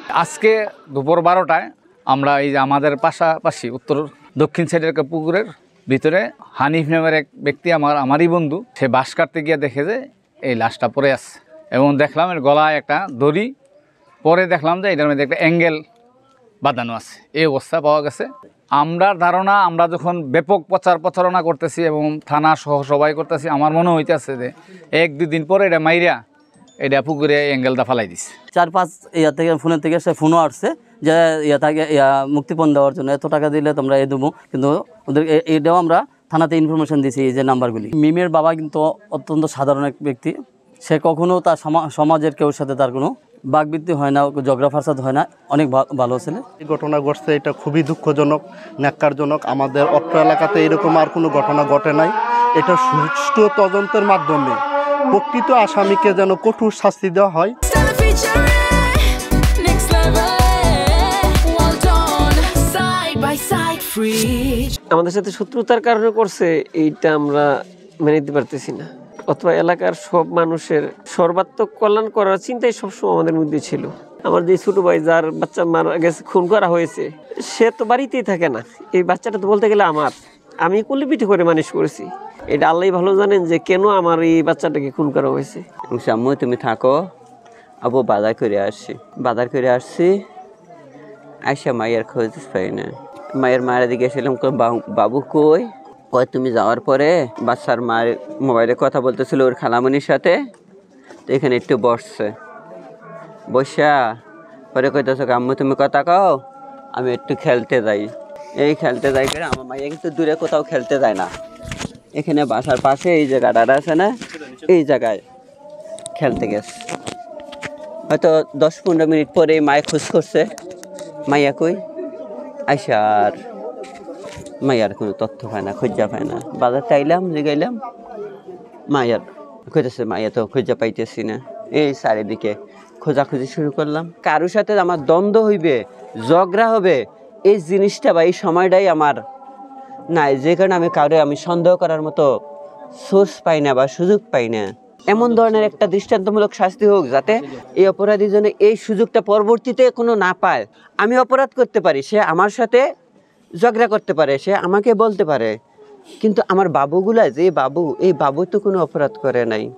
আজকে দুপুর 12টায় আমরা এই যে আমাদের পাশাপাশি উত্তর দক্ষিণ সাইডের একটা পুকুরের ভিতরে হানিফ নামের এক ব্যক্তি আমারই বন্ধু, সে বাঁশ কাটতে গিয়ে দেখে যে এই লাশটা পড়ে আছে এবং দেখলাম এর গলায় একটা দড়ি, পরে দেখলাম যে এটার মধ্যে একটা অ্যাঙ্গেল বাঁধানো আছে, এই অবস্থা পাওয়া গেছে। আমরা ধারণা, আমরা যখন ব্যাপক প্রচারণা করতেছি এবং থানা সহ সবাই করতেছি, আমার মনে হইতেছে যে 1-2 দিন পরে এটা মাইরা এটা পুকুরে অ্যাঙ্গেলটা ফালাই দিছে। 4-5 ইয়া থেকে ফোনের থেকে সে ফোনও আসছে যে মুক্তিপণ দেওয়ার জন্য এত টাকা দিলে তোমরা দেবো, কিন্তু ওদের এটাও আমরা থানাতে ইনফরমেশন দিয়েছি এই যে নাম্বারগুলি। মিমের বাবা কিন্তু অত্যন্ত সাধারণ এক ব্যক্তি, সে কখনো তার সমাজের কেউর সাথে তার কোনো বাকবিদ্যি হয় না, ঝগড়া ফাসাদ হয় না, অনেক ভালো ছেলে। এই ঘটনা ঘটছে, এটা খুবই দুঃখজনক, ন্যাক্কারজনক। আমাদের অত্র এলাকাতে এরকম আর কোনো ঘটনা ঘটে নাই। এটা সুষ্ঠু তদন্তের মাধ্যমে প্রকৃত আসামিকে যেন কঠোর শাস্তি দেওয়া হয়। আমাদের সাথে শত্রুতার কারণে করছে, এইটা আমরা মেনে নিতে পারতেছি না। অথবা এলাকার সব মানুষের সর্বাত্মক কল্যাণ করার চিন্তাই সবসময় আমাদের মধ্যে ছিল। আমার যে ছোট ভাই যার বাচ্চা মারা গেছে, খুন করা হয়েছে, সে তো বাড়িতেই থাকে না। এই বাচ্চাটা তো বলতে গেলে আমার, আমি কোলে পিঠে করে মানুষ করেছি। এটা আল্লাহ ভালো জানেন যে কেন আমার এই বাচ্চাটাকে খুন করা হয়েছে। আম্মু তুমি থাকো, আবু বাজার করে আসছি, আইসা মায়ের খোঁজ পাই না। মায়ের দিকে এসেছিলাম, বাবু কই? তুমি যাওয়ার পরে বাচ্চার মায়ের মোবাইলে কথা বলতেছিল ওর খালামণির সাথে, তো এখানে একটু বসা পরে কইতেছ আম্মু তুমি কথা কও, আমি একটু খেলতে যাই। এই খেলতে যাই করে আমার মাইয়া কিন্তু দূরে কোথাও খেলতে যায় না, এখানে বাসার পাশে এই জায়গাটা আছে না, এই জায়গায় খেলতে গেছে। হয়তো 10-15 মিনিট পরে মায়ে খোঁজ করছে, মাইয়া কই? আইসা আর মাইয়ার কোনো তথ্য পায় না, খোঁজা পায় না। বাজার চাইলাম, জিগাইলাম, মাইয়ার খুঁজেছে, মাইয়া তো খোঁজা পাইতেছি না। এই চারিদিকে খোঁজাখুঁজি শুরু করলাম। কারোর সাথে আমার দ্বন্দ্ব হইবে, ঝগড়া হবে, এই জিনিসটা বা এই সময়টাই আমার নাই, যে কারণে আমি সন্দেহ করার মতো সোর্স পাই না বা সুযোগ পাই না। এমন ধরনের একটা দৃষ্টান্তমূলক শাস্তি হোক যাতে এই অপরাধী যেন এই সুযোগটা পরবর্তীতে কোনো না পায়। আমি অপরাধ করতে পারি, সে আমার সাথে ঝগড়া করতে পারে, সে আমাকে বলতে পারে, কিন্তু আমার বাবুগুলা যে বাবু, এই বাবু তো কোনো অপরাধ করে নাই।